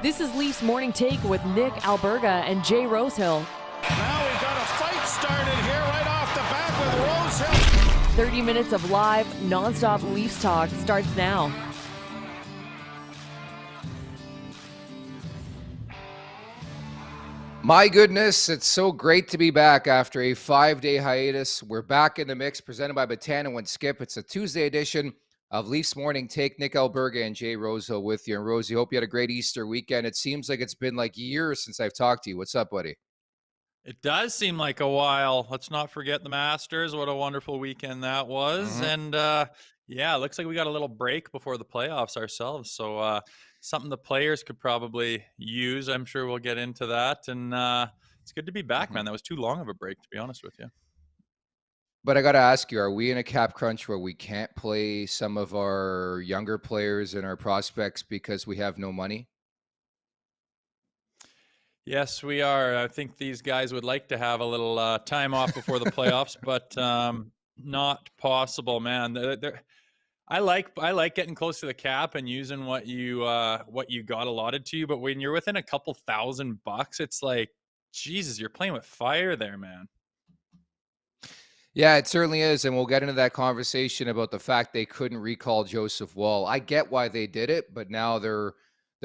This is Leafs Morning Take with Nick Alberga and Jay Rosehill. Now we've got a fight started here right off the bat with Rosehill. 30 minutes of live, nonstop Leafs talk starts now. My goodness, it's so great to be back after a 5-day hiatus. We're back in the mix, presented by Botana and Skip. It's a Tuesday edition of Leafs Morning Take. Nick Alberga and Jay Rosehill with you. And Rosie, hope you had a great Easter weekend. It seems like it's been like years since I've talked to you. What's up, buddy? It does seem like a while. Let's not forget the Masters. What a wonderful weekend that was. And yeah, it looks like we got a little break before the playoffs ourselves. So something the players could probably use. I'm sure we'll get into that. And it's good to be back, man. That was too long of a break, to be honest with you. But I got to ask you, are we in a cap crunch where we can't play some of our younger players and our prospects because we have no money? Yes, we are. I think these guys would like to have a little time off before the playoffs, but not possible, man. I like getting close to the cap and using what you got allotted to you. But when you're within a couple $1,000, it's like, Jesus, you're playing with fire there, man. Yeah, it certainly is. And we'll get into that conversation about the fact they couldn't recall Joseph Woll. I get why they did it, but now they're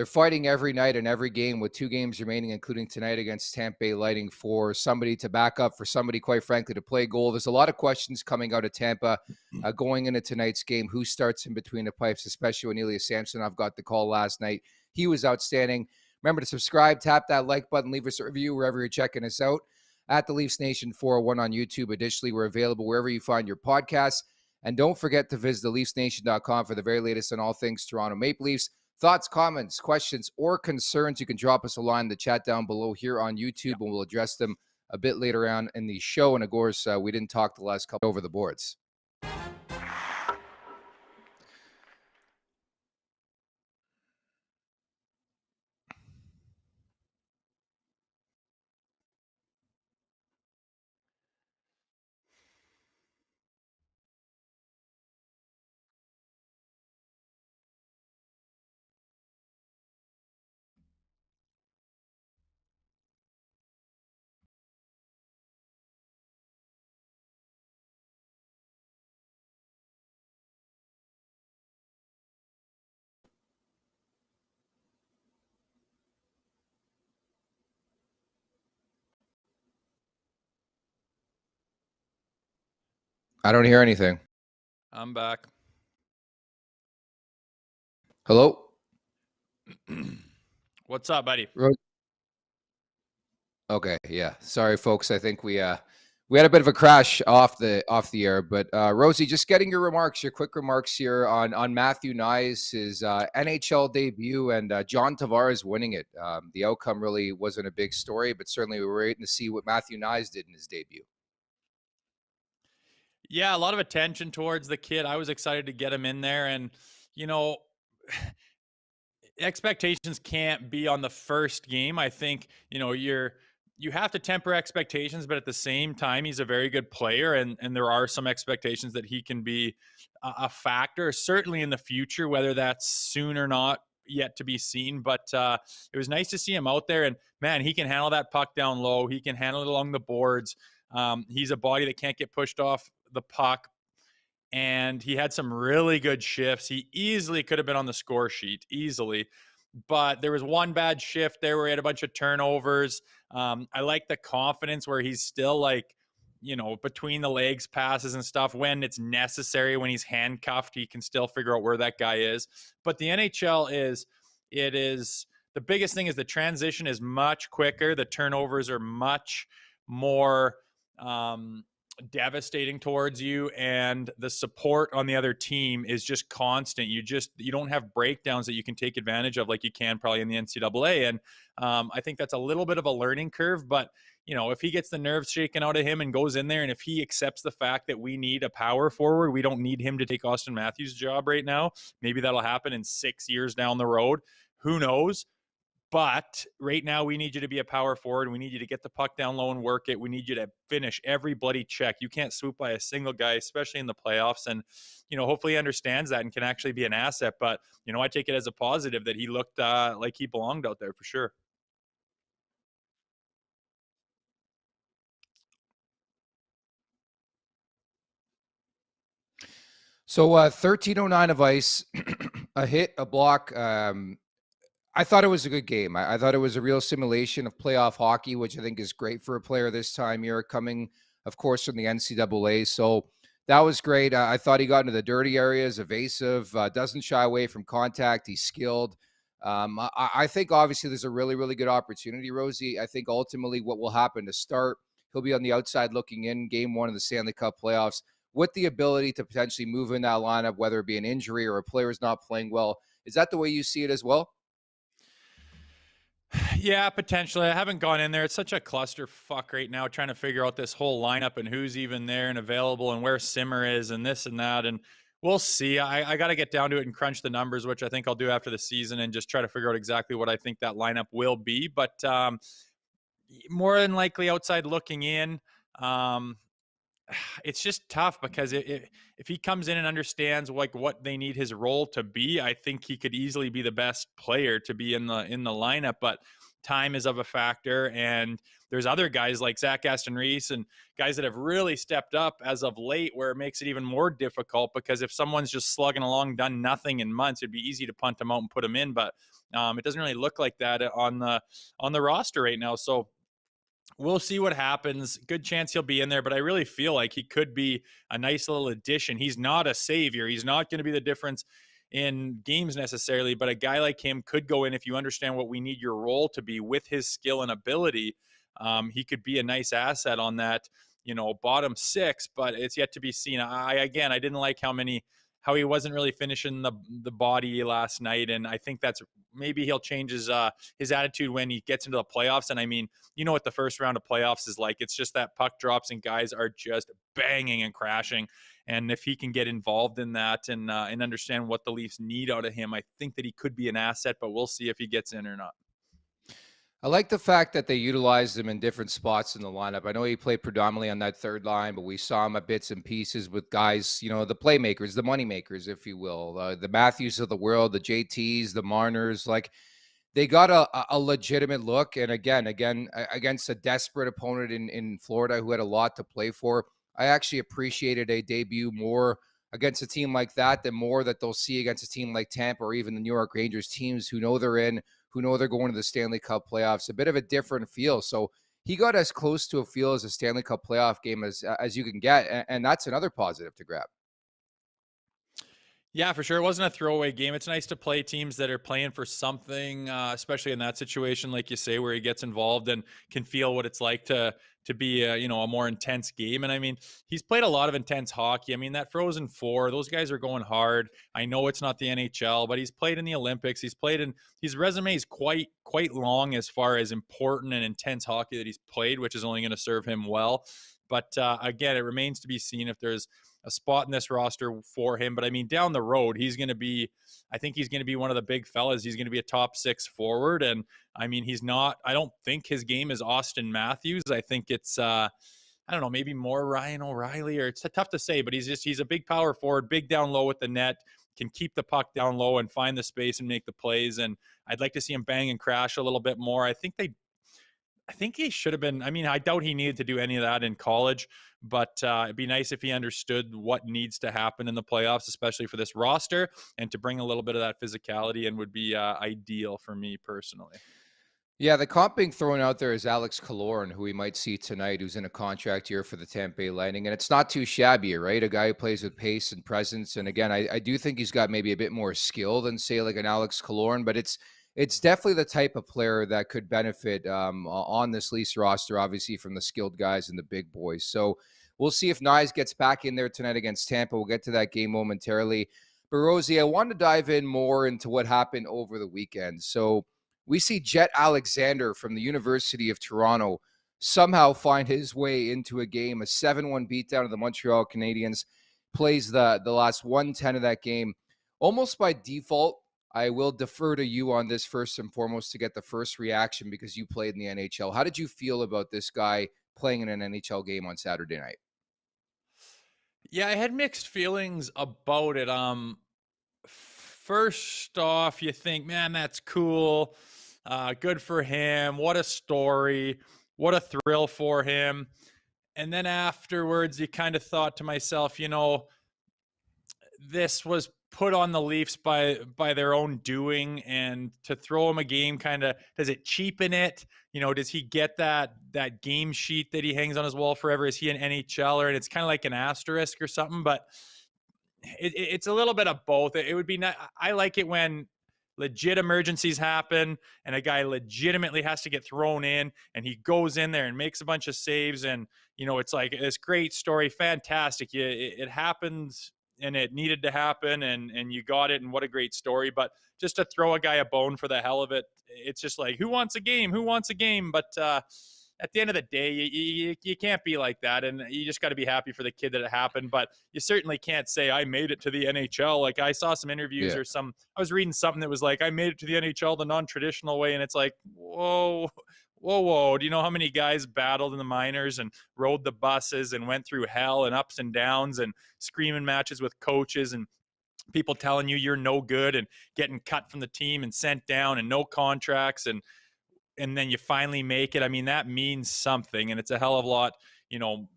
fighting every night and every game with 2 games remaining, including tonight against Tampa Bay Lightning, for somebody to back up, for somebody, quite frankly, to play goal. There's a lot of questions coming out of Tampa going into tonight's game. Who starts in between the pipes, especially when Elias Samsonov got the call last night. He was outstanding. Remember to subscribe, tap that like button, leave us a review wherever you're checking us out. At the Leafs Nation 401 on YouTube. Additionally, we're available wherever you find your podcasts. And don't forget to visit theleafsnation.com for the very latest on all things Toronto Maple Leafs. Thoughts, comments, questions, or concerns, you can drop us a line in the chat down below here on YouTube, and we'll address them a bit later on in the show. And of course, we didn't talk the last couple over the boards. I don't hear anything. I'm back. Hello? What's up, buddy? Okay, yeah. Sorry, folks. I think we had a bit of a crash off the air. But Rosie, just getting your quick remarks here on Matthew Knies, his NHL debut, and John Tavares winning it. The outcome really wasn't a big story, but certainly we were waiting to see what Matthew Knies did in his debut. Yeah, a lot of attention towards the kid. I was excited to get him in there, and expectations can't be on the first game. I think you have to temper expectations, but at the same time, he's a very good player, and there are some expectations that he can be a factor, certainly in the future, whether that's soon or not, yet to be seen. But it was nice to see him out there, and man, he can handle that puck down low. He can handle it along the boards. He's a body that can't get pushed off the puck, and he had some really good shifts. He easily could have been on the score sheet, easily. But there was one bad shift there where he had a bunch of turnovers. I like the confidence where he's still between the legs passes and stuff when it's necessary. When he's handcuffed, he can still figure out where that guy is. But the NHL the biggest thing is the transition is much quicker. The turnovers are much more devastating towards you, and the support on the other team is just constant. You don't have breakdowns that you can take advantage of like you can probably in the NCAA. And I think that's a little bit of a learning curve, but if he gets the nerves shaken out of him and goes in there, and if he accepts the fact that we need a power forward, we don't need him to take Austin Matthews' job right now. Maybe that'll happen in 6 years down the road. Who knows? But right now, we need you to be a power forward. We need you to get the puck down low and work it. We need you to finish every bloody check. You can't swoop by a single guy, especially in the playoffs. And, hopefully he understands that and can actually be an asset. But, I take it as a positive that he looked like he belonged out there for sure. So 13:09 of ice, a hit, a block. I thought it was a good game. I thought it was a real simulation of playoff hockey, which I think is great for a player this time year, coming, of course, from the NCAA. So that was great. I thought he got into the dirty areas, evasive, doesn't shy away from contact. He's skilled. I think obviously there's a really, really good opportunity, Rosie. I think ultimately what will happen to start, he'll be on the outside looking in game one of the Stanley Cup playoffs with the ability to potentially move in that lineup, whether it be an injury or a player's not playing well. Is that the way you see it as well? Yeah, potentially. I haven't gone in there. It's such a clusterfuck right now trying to figure out this whole lineup and who's even there and available and where Simmer is and this and that. And we'll see. I got to get down to it and crunch the numbers, which I think I'll do after the season, and just try to figure out exactly what I think that lineup will be. But more than likely outside looking in. It's just tough because if he comes in and understands like what they need his role to be, I think he could easily be the best player to be in the lineup. But time is of a factor, and there's other guys like Zach Aston Reese and guys that have really stepped up as of late, where it makes it even more difficult, because if someone's just slugging along, done nothing in months, it'd be easy to punt them out and put them in. But it doesn't really look like that on the roster right now. So we'll see what happens. Good chance he'll be in there, but I really feel like he could be a nice little addition. He's not a savior. He's not going to be the difference in games necessarily, but a guy like him could go in if you understand what we need your role to be with his skill and ability. He could be a nice asset on that, bottom six, but it's yet to be seen. I didn't like how he wasn't really finishing the body last night, and I think that's maybe he'll change his attitude when he gets into the playoffs. And I mean, what the first round of playoffs is like. It's just that puck drops and guys are just banging and crashing. And if he can get involved in that and understand what the Leafs need out of him, I think that he could be an asset, but we'll see if he gets in or not. I like the fact that they utilized him in different spots in the lineup. I know he played predominantly on that third line, but we saw him at bits and pieces with guys, the playmakers, the money makers, if you will, the Matthews of the world, the JTs, the Marners. Like, they got a legitimate look. And again, against a desperate opponent in Florida who had a lot to play for, I actually appreciated a debut more against a team like that than more that they'll see against a team like Tampa or even the New York Rangers, teams who know they're in, who know they're going to the Stanley Cup playoffs. A bit of a different feel. So he got as close to a feel as a Stanley Cup playoff game as you can get. And that's another positive to grab. Yeah, for sure. It wasn't a throwaway game. It's nice to play teams that are playing for something, especially in that situation, like you say, where he gets involved and can feel what it's like to be a more intense game. And I mean, he's played a lot of intense hockey. I mean, that Frozen Four, those guys are going hard. I know it's not the NHL, but he's played in the Olympics. He's played in, his resume is quite long as far as important and intense hockey that he's played, which is only going to serve him well. But again, it remains to be seen if there's a spot in this roster for him. But I mean, down the road, I think he's going to be one of the big fellas. He's going to be a top six forward. And I mean, I don't think his game is Austin Matthews. I think it's, I don't know, maybe more Ryan O'Reilly, or it's tough to say, but he's a big power forward, big down low with the net, can keep the puck down low and find the space and make the plays. And I'd like to see him bang and crash a little bit more. I think he should have been. I mean, I doubt he needed to do any of that in college, but it'd be nice if he understood what needs to happen in the playoffs, especially for this roster, and to bring a little bit of that physicality, and would be ideal for me personally. Yeah, the comp being thrown out there is Alex Killorn, who we might see tonight, who's in a contract year for the Tampa Bay Lightning. And it's not too shabby, right? A guy who plays with pace and presence. And again, I do think he's got maybe a bit more skill than, say, like an Alex Killorn, but it's definitely the type of player that could benefit on this Leafs roster, obviously, from the skilled guys and the big boys. So we'll see if Knies gets back in there tonight against Tampa. We'll get to that game momentarily. But Rosie, I want to dive in more into what happened over the weekend. So we see Jett Alexander from the University of Toronto somehow find his way into a game, a 7-1 beatdown of the Montreal Canadiens, plays the last 1:10 of that game almost by default. I will defer to you on this first and foremost to get the first reaction because you played in the NHL. How did you feel about this guy playing in an NHL game on Saturday night? Yeah, I had mixed feelings about it. First off, you think, man, that's cool. Good for him. What a story. What a thrill for him. And then afterwards, you kind of thought to myself, this was put on the Leafs by their own doing, and to throw him a game, kind of, does it cheapen it? Does he get that game sheet that he hangs on his wall forever? Is he an NHLer? And it's kind of like an asterisk or something, but it's a little bit of both. It would be I like it when legit emergencies happen and a guy legitimately has to get thrown in and he goes in there and makes a bunch of saves, and it's like this great story, fantastic. It happened and it needed to happen, and you got it, and what a great story. But just to throw a guy a bone for the hell of it, it's just like, who wants a game? But at the end of the day, you can't be like that, and you just got to be happy for the kid that it happened. But you certainly can't say, I made it to the NHL. Like, I saw some interviews I was reading something that was like, I made it to the NHL the non-traditional way, and it's like, whoa. Do you know how many guys battled in the minors and rode the buses and went through hell and ups and downs and screaming matches with coaches and people telling you you're no good and getting cut from the team and sent down and no contracts, and then you finally make it? I mean, that means something, and it's a hell of a lot,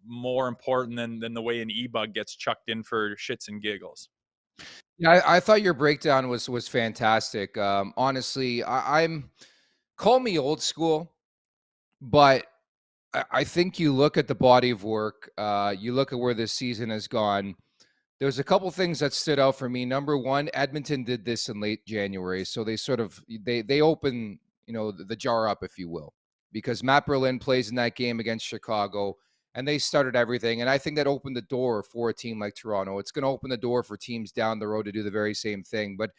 more important than the way an e-bug gets chucked in for shits and giggles. Yeah, I thought your breakdown was fantastic. Honestly, I'm call me old school, but I think you look at the body of work, you look at where this season has gone. There's a couple things that stood out for me. Number one, Edmonton did this in late January, so they sort of they open the jar up, if you will, because Matt Berlin plays in that game against Chicago, and they started everything. And I think that opened the door for a team like Toronto. It's going to open the door for teams down the road to do the very same thing. But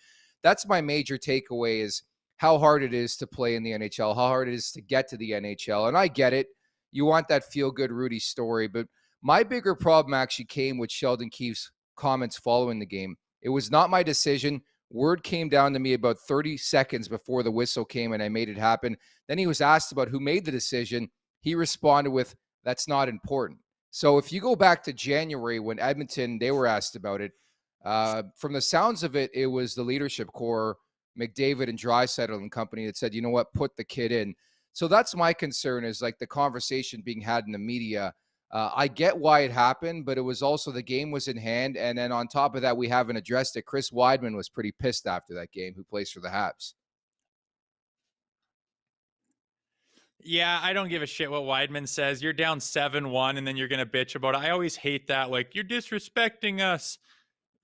that's my major takeaway: is how hard it is to play in the NHL, how hard it is to get to the NHL. And I get it. You want that feel-good Rudy story, but my bigger problem actually came with Sheldon Keefe's comments following the game. It was not my decision. Word came down to me about 30 seconds before the whistle came and I made it happen. Then he was asked about who made the decision. He responded with, that's not important. So if you go back to January when Edmonton, they were asked about it, from the sounds of it, it was the leadership core, McDavid and Draisaitl and company, that said, you know what, put the kid in. So that's my concern, is like the conversation being had in the media. I get why it happened, but it was also the game was in hand. And then on top of that, we haven't addressed it. Chris Weidman was pretty pissed after that game, who plays for the Habs. Yeah, I don't give a shit what Weidman says. You're down 7-1 and then you're going to bitch about it. I always hate that. Like, you're disrespecting us.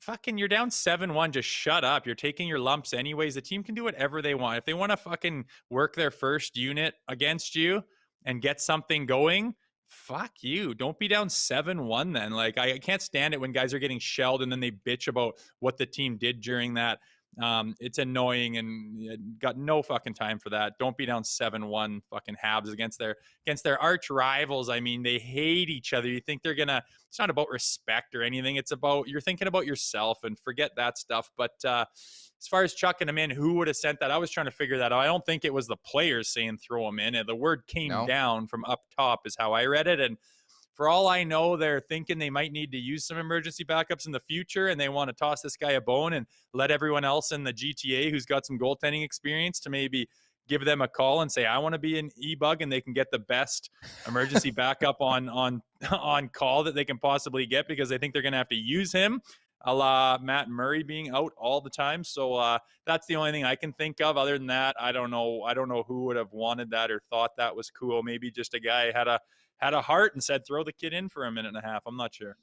Fucking, you're down 7-1. Just shut up. You're taking your lumps anyways. The team can do whatever they want. If they want to fucking work their first unit against you and get something going, fuck you. Don't be down 7-1 then. Like, I can't stand it when guys are getting shelled and then they bitch about what the team did during that. It's annoying, and got no fucking time for that. Don't be down 7-1 fucking Habs against their arch rivals. I mean, they hate each other. You think they're gonna, it's not about respect or anything. It's about, you're thinking about yourself, and forget that stuff. But as far as chucking them in, who would have sent that? I was trying to figure that out. I don't think it was the players saying throw them in. The word came down from up top is how I read it. And for all I know, they're thinking they might need to use some emergency backups in the future, and they want to toss this guy a bone and let everyone else in the GTA who's got some goaltending experience to maybe give them a call and say, I want to be an e-bug, and they can get the best emergency backup on call that they can possibly get, because they think they're going to have to use him, a la Matt Murray being out all the time. So that's the only thing I can think of. Other than that, I don't know who would have wanted that or thought that was cool. Maybe just a guy had a heart and said, throw the kid in for a minute and a half. I'm not sure.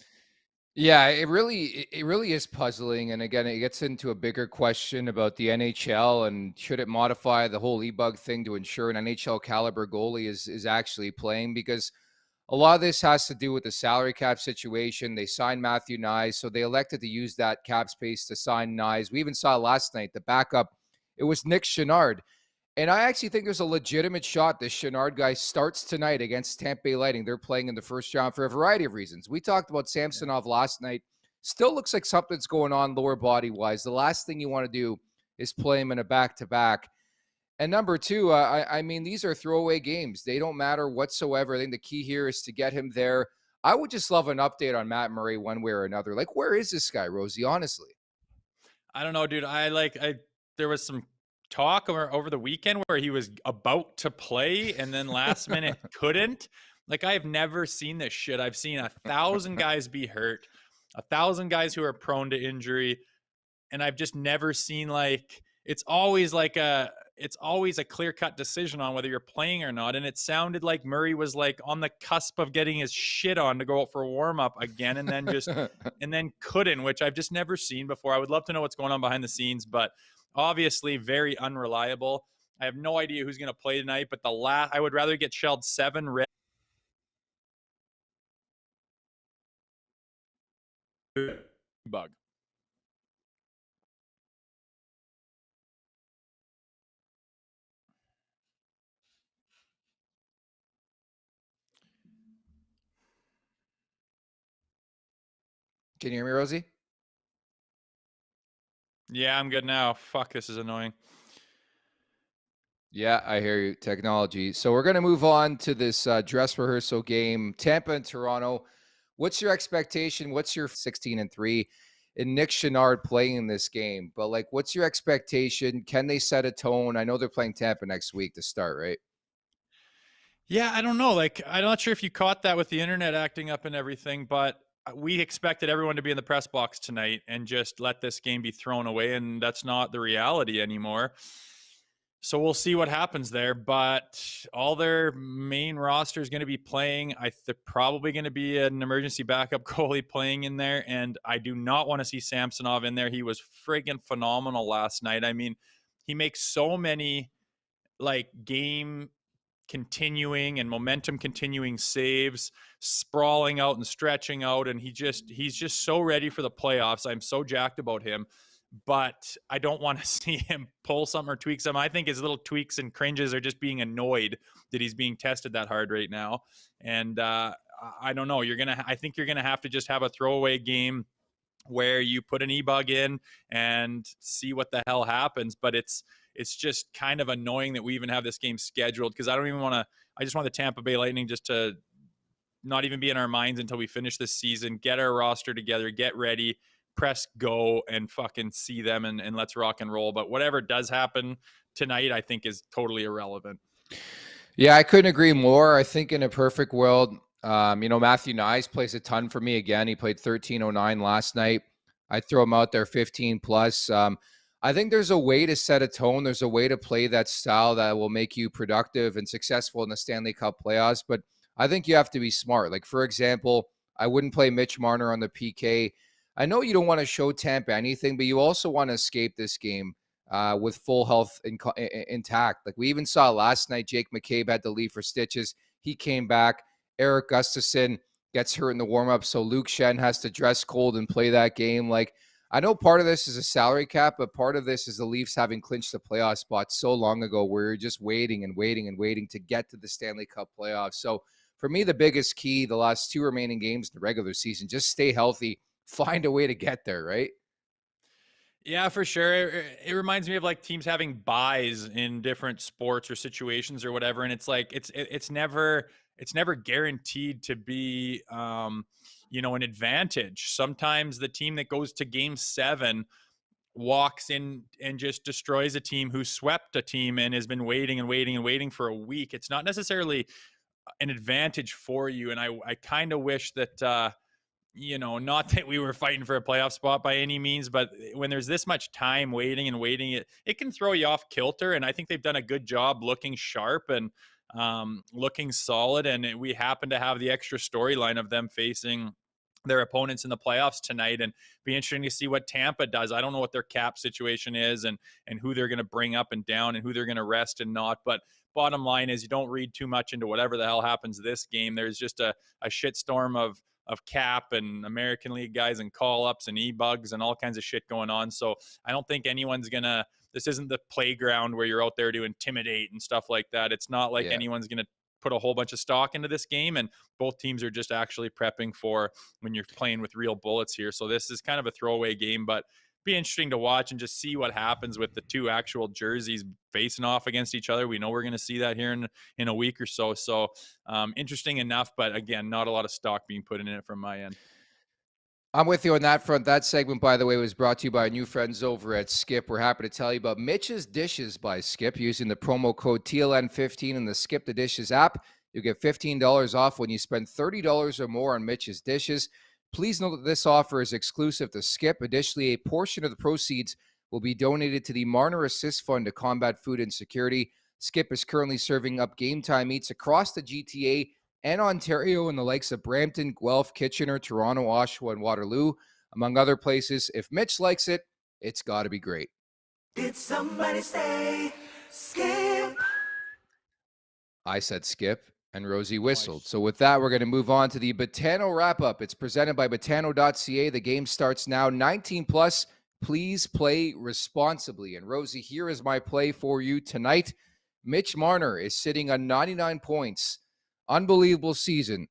Yeah, it really is puzzling. And again, it gets into a bigger question about the NHL and should it modify the whole e-bug thing to ensure an NHL caliber goalie is actually playing, because a lot of this has to do with the salary cap situation. They signed Matthew Knies, so they elected to use that cap space to sign Knies. We even saw last night the backup. It was Nick Chenard. And I actually think there's a legitimate shot this Chenard guy starts tonight against Tampa Bay Lightning. They're playing in the first round for a variety of reasons. We talked about Samsonov last night. Still looks like something's going on lower body-wise. The last thing you want to do is play him in a back-to-back. And number two, I mean, these are throwaway games. They don't matter whatsoever. I think the key here is to get him there. I would just love an update on Matt Murray one way or another. Like, where is this guy, Rosie, honestly? I don't know, dude. There was some talk over the weekend where he was about to play and then last minute couldn't. Like, I have never seen this shit. I've seen 1,000 guys be hurt, 1,000 guys who are prone to injury, and I've just never seen, like, it's always a clear-cut decision on whether you're playing or not. And it sounded like Murray was like on the cusp of getting his shit on to go out for a warm-up again, and then couldn't, which I've just never seen before. I would love to know what's going on behind the scenes, but obviously very unreliable. I have no idea who's going to play tonight, but I would rather get shelled 7 red bug. Can you hear me, Rosie? Yeah, I'm good now. Fuck, this is annoying. Yeah, I hear you. Technology. So we're going to move on to this dress rehearsal game, Tampa and Toronto. What's your expectation? What's your 16-3 and Nick Chenard playing in this game? But like, what's your expectation? Can they set a tone? I know they're playing Tampa next week to start, right? Yeah, I don't know. Like, I'm not sure if you caught that with the internet acting up and everything, but we expected everyone to be in the press box tonight and just let this game be thrown away, and that's not the reality anymore. So we'll see what happens there, but all their main roster is going to be playing. They're probably going to be an emergency backup goalie playing in there, and I do not want to see Samsonov in there. He was friggin' phenomenal last night. I mean, he makes so many like game continuing and momentum continuing saves, sprawling out and stretching out, and he's just so ready for the playoffs. I'm so jacked about him, but I don't want to see him pull something or tweak something. I think his little tweaks and cringes are just being annoyed that he's being tested that hard right now. And I don't know. I think you're gonna have to just have a throwaway game where you put an e-bug in and see what the hell happens. But it's just kind of annoying that we even have this game scheduled, because I just want the Tampa Bay Lightning just to not even be in our minds until we finish this season, get our roster together, get ready, press go, and fucking see them, and let's rock and roll. But whatever does happen tonight, I think is totally irrelevant. Yeah, I couldn't agree more. I think in a perfect world, Matthew Knies plays a ton for me again. He played 13.09 last night. I throw him out there 15 plus. I think there's a way to set a tone. There's a way to play that style that will make you productive and successful in the Stanley Cup playoffs. But I think you have to be smart. Like, for example, I wouldn't play Mitch Marner on the PK. I know you don't want to show Tampa anything, but you also want to escape this game with full health intact. Like we even saw last night, Jake McCabe had to leave for stitches. He came back. Eric Gustafsson gets hurt in the warm-up, so Luke Shen has to dress cold and play that game. Like, I know part of this is a salary cap, but part of this is the Leafs having clinched the playoff spot so long ago where you're just waiting and waiting and waiting to get to the Stanley Cup playoffs. So for me, the biggest key, the last 2 remaining games in the regular season, just stay healthy, find a way to get there, right? Yeah, for sure. It reminds me of like teams having buys in different sports or situations or whatever, and it's like it's never guaranteed to be an advantage. Sometimes the team that goes to game 7 walks in and just destroys a team who swept a team and has been waiting and waiting and waiting for a week. It's not necessarily an advantage for you, and I kind of wish that not that we were fighting for a playoff spot by any means, but when there's this much time waiting and waiting, it can throw you off kilter. And I think they've done a good job looking sharp and looking solid. And we happen to have the extra storyline of them facing their opponents in the playoffs tonight, and be interesting to see what Tampa does. I don't know what their cap situation is and who they're going to bring up and down and who they're going to rest and not. But bottom line is, you don't read too much into whatever the hell happens this game. There's just a shitstorm of cap and American League guys and call-ups and e-bugs and all kinds of shit going on. So I don't think anyone's this isn't the playground where you're out there to intimidate and stuff like that. It's not like anyone's going to put a whole bunch of stock into this game, and both teams are just actually prepping for when you're playing with real bullets here. So this is kind of a throwaway game, but be interesting to watch and just see what happens with the two actual jerseys facing off against each other. We know we're going to see that here in a week or so. So interesting enough, but again, not a lot of stock being put in it from my end. I'm with you on that front. That segment, by the way, was brought to you by our new friends over at Skip. We're happy to tell you about Mitch's Dishes by Skip. Using the promo code TLN15 in the Skip the Dishes app, you'll get $15 off when you spend $30 or more on Mitch's Dishes. Please note that this offer is exclusive to Skip. Additionally, a portion of the proceeds will be donated to the Marner Assist Fund to combat food insecurity. Skip is currently serving up game time eats across the GTA and Ontario in the likes of Brampton, Guelph, Kitchener, Toronto, Oshawa, and Waterloo, among other places. If Mitch likes it, it's got to be great. Did somebody say Skip? I said Skip, and Rosie whistled. So with that, we're going to move on to the Botano wrap-up. It's presented by Botano.ca. The game starts now. 19 plus. Please play responsibly. And Rosie, here is my play for you tonight. Mitch Marner is sitting on 99 points. Unbelievable season.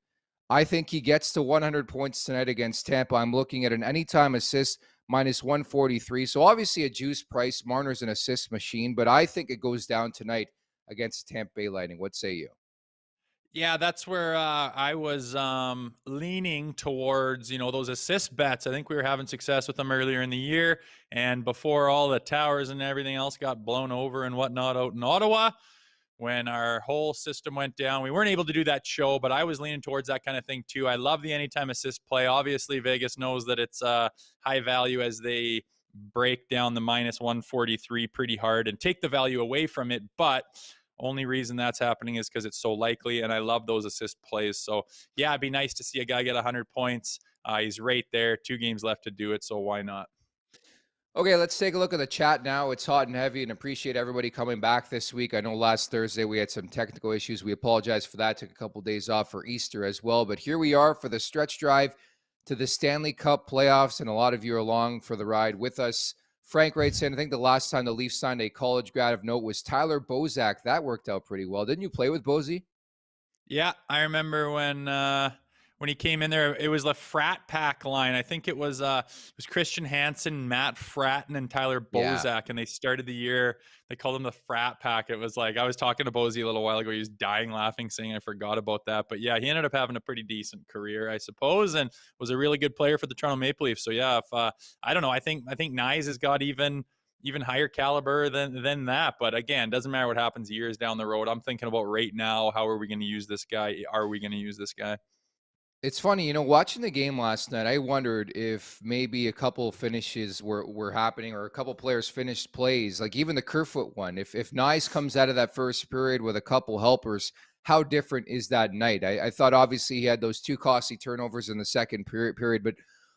I think he gets to 100 points tonight against Tampa. I'm looking at an anytime assist minus 143. So obviously a juice price. Marner's an assist machine, but I think it goes down tonight against Tampa Bay Lightning. What say you? Yeah, that's where I was leaning towards, those assist bets. I think we were having success with them earlier in the year. And before all the towers and everything else got blown over and whatnot out in Ottawa, when our whole system went down, we weren't able to do that show, but I was leaning towards that kind of thing too. I love the anytime assist play. Obviously, Vegas knows that it's high value as they break down the minus 143 pretty hard and take the value away from it. But only reason that's happening is because it's so likely, and I love those assist plays. So, yeah, it'd be nice to see a guy get 100 points. He's right there. 2 games left to do it, so why not? Okay, let's take a look at the chat now. It's hot and heavy, and appreciate everybody coming back this week. I know last Thursday we had some technical issues. We apologize for that. Took a couple days off for Easter as well. But here we are for the stretch drive to the Stanley Cup playoffs, and a lot of you are along for the ride with us. Frank writes in, I think the last time the Leafs signed a college grad of note was Tyler Bozak. That worked out pretty well. Didn't you play with Bozy? Yeah, I remember when he came in there, it was the frat pack line. I think it was Christian Hansen, Matt Fratton, and Tyler Bozak, Yeah. and they started the year. They called them the frat pack. It was like I was talking to Bozy a little while ago. He was dying laughing, saying I forgot about that. But yeah, he ended up having a pretty decent career, I suppose, and was a really good player for the Toronto Maple Leafs. So yeah, if I don't know, I think Knies has got even higher caliber than that. But again, doesn't matter what happens years down the road. I'm thinking about right now. How are we going to use this guy? Are we going to use this guy? It's funny, watching the game last night, I wondered if maybe a couple finishes were happening or a couple players finished plays, like even the Kerfoot one. If Nice comes out of that first period with a couple helpers, how different is that night? I thought obviously he had those 2 costly turnovers in the second period, but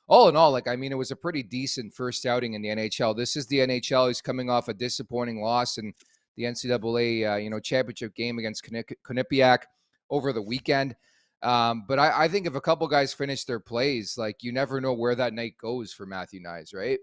all in all, it was a pretty decent first outing in the NHL. This is the NHL. He's coming off a disappointing loss in the NCAA, championship game against Quinnipiac over the weekend. But I think if a couple guys finish their plays, you never know where that night goes for Matthew Knies, right?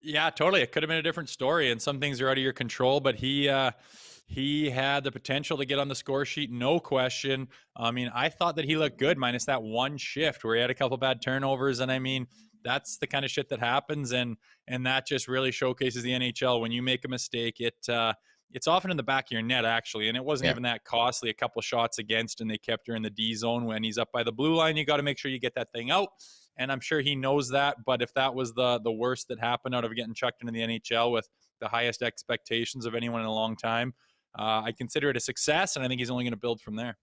Yeah, totally. It could have been a different story, and some things are out of your control. But he had the potential to get on the score sheet, no question. I mean, I thought that he looked good, minus that one shift where he had a couple bad turnovers, and I mean, that's the kind of shit that happens, and that just really showcases the NHL. When you make a mistake, it's often in the back of your net, actually, and it wasn't even that costly. A couple shots against, and they kept her in the D zone. When he's up by the blue line, you got to make sure you get that thing out, and I'm sure he knows that. But if that was the worst that happened out of getting chucked into the NHL with the highest expectations of anyone in a long time, I consider it a success, and I think he's only going to build from there.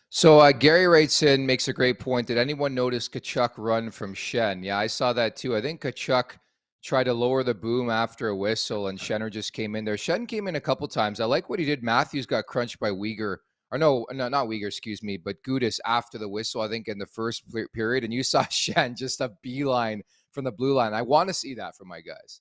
So Gary writes in, makes a great point. Did anyone notice Tkachuk run from Schenn? Yeah, I saw that too. I think Tkachuk tried to lower the boom after a whistle, and Schenner just came in there. Schenn came in a couple times. I like what he did. Matthews got crunched by Uyghur. Or no, not Uyghur, excuse me, but Gudis after the whistle, I think in the first period. And you saw Schenn just a beeline from the blue line. I want to see that from my guys.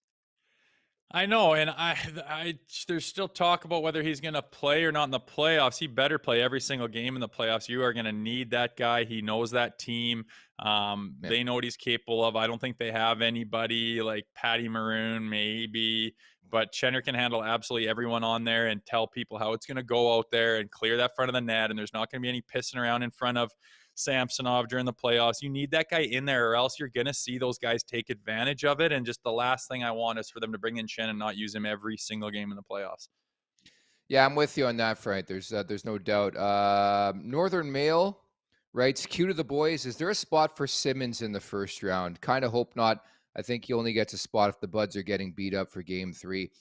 I know, and I there's still talk about whether he's going to play or not in the playoffs. He better play every single game in the playoffs. You are going to need that guy. He knows that team. They know what he's capable of. I don't think they have anybody like Patty Maroon, maybe, but Schenner can handle absolutely everyone on there and tell people how it's going to go out there and clear that front of the net. And there's not going to be any pissing around in front of Samsonov during the playoffs. You need that guy in there, or else you're going to see those guys take advantage of it. And just the last thing I want is for them to bring in Shen and not use him every single game in the playoffs. Yeah, I'm with you on that, Frank. There's no doubt. Northern Mail writes, cue to the boys. Is there a spot for Simmons in the first round? Kind of hope not. I think he only gets a spot if the Buds are getting beat up for game 3.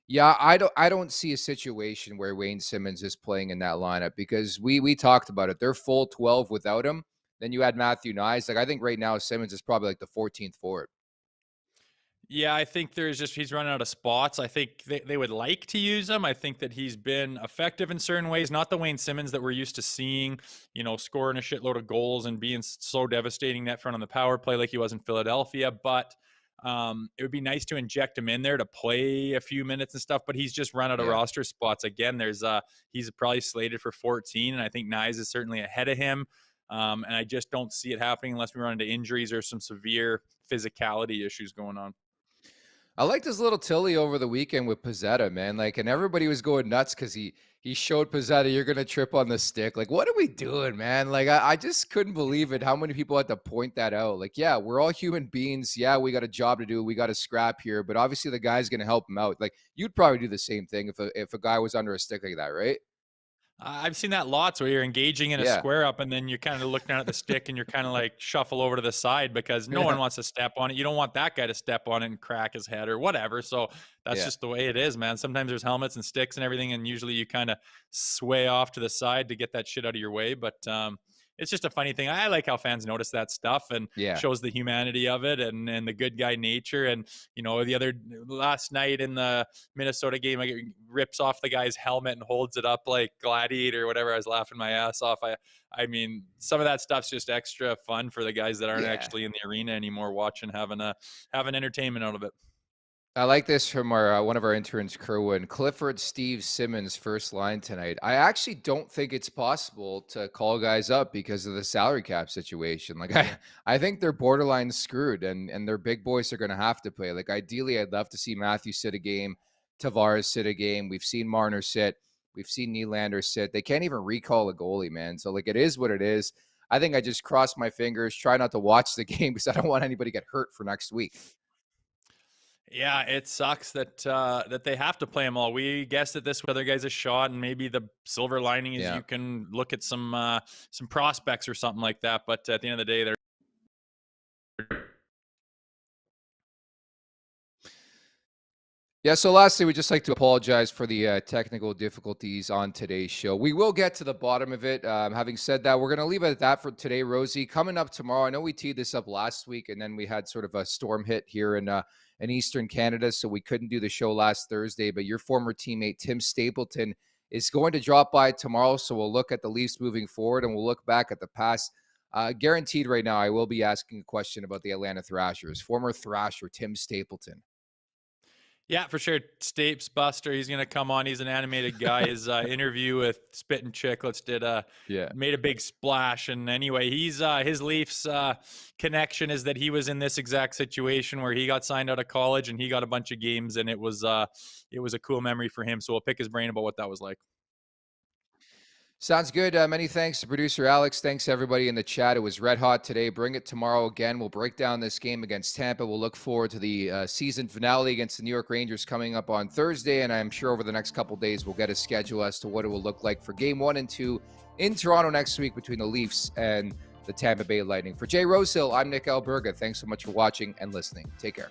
Yeah, I don't see a situation where Wayne Simmons is playing in that lineup, because we talked about it. They're full 12 without him. Then you add Matthew Knies. Like, I think right now Simmons is probably like the 14th forward. Yeah, I think he's running out of spots. I think they would like to use him. I think that he's been effective in certain ways, not the Wayne Simmons that we're used to seeing, scoring a shitload of goals and being so devastating net front on the power play like he was in Philadelphia. But it would be nice to inject him in there to play a few minutes and stuff, but he's just run out of roster spots. Again, he's probably slated for 14, and I think Knies is certainly ahead of him. And I just don't see it happening unless we run into injuries or some severe physicality issues going on. I liked his little Tilly over the weekend with Pizzetta, man. Like, and everybody was going nuts because he showed Pizzetta, you're going to trip on the stick. Like, what are we doing, man? Like, I just couldn't believe it, how many people had to point that out. Like, yeah, we're all human beings. Yeah, we got a job to do. We got to scrap here. But obviously the guy's going to help him out. Like, you'd probably do the same thing if a guy was under a stick like that, right? I've seen that lots where you're engaging in a square up and then you're kind of looking down at the stick and you're kind of like shuffle over to the side because no one wants to step on it. You don't want that guy to step on it and crack his head or whatever. So that's just the way it is, man. Sometimes there's helmets and sticks and everything, and usually you kind of sway off to the side to get that shit out of your way. But it's just a funny thing. I like how fans notice that stuff and shows the humanity of it and the good guy nature. And, last night in the Minnesota game, I rips off the guy's helmet and holds it up like Gladiator or whatever. I was laughing my ass off. I mean, some of that stuff's just extra fun for the guys that aren't actually in the arena anymore watching, having entertainment out of it. I like this from our one of our interns, Kerwin. Clifford, Steve, Simmons, first line tonight. I actually don't think it's possible to call guys up because of the salary cap situation. Like, I think they're borderline screwed, and their big boys are going to have to play. Like, ideally, I'd love to see Matthew sit a game, Tavares sit a game. We've seen Marner sit. We've seen Nylander sit. They can't even recall a goalie, man. So, like, it is what it is. I think I just cross my fingers, try not to watch the game because I don't want anybody to get hurt for next week. Yeah, it sucks that that they have to play them all. We guessed that this other guy's a shot, and maybe the silver lining is you can look at some prospects or something like that. But at the end of the day, they're so lastly, we'd just like to apologize for the technical difficulties on today's show. We will get to the bottom of it. Having said that, we're going to leave it at that for today, Rosie. Coming up tomorrow, I know we teed this up last week, and then we had sort of a storm hit here in Eastern Canada, so we couldn't do the show last Thursday. But your former teammate, Tim Stapleton, is going to drop by tomorrow, so we'll look at the Leafs moving forward, and we'll look back at the past. Guaranteed right now, I will be asking a question about the Atlanta Thrashers. Former Thrasher, Tim Stapleton. Yeah, for sure. Stapes Buster, he's going to come on. He's an animated guy. His interview with Spit and Chicklets made a big splash. And anyway, he's his Leafs connection is that he was in this exact situation where he got signed out of college and he got a bunch of games, and it was a cool memory for him. So we'll pick his brain about what that was like. Sounds good. Many thanks to producer Alex. Thanks everybody in the chat. It was red hot today. Bring it tomorrow again. We'll break down this game against Tampa. We'll look forward to the season finale against the New York Rangers coming up on Thursday. And I'm sure over the next couple days, we'll get a schedule as to what it will look like for game 1 and 2 in Toronto next week between the Leafs and the Tampa Bay Lightning. For Jay Rosehill, I'm Nick Alberga. Thanks so much for watching and listening. Take care.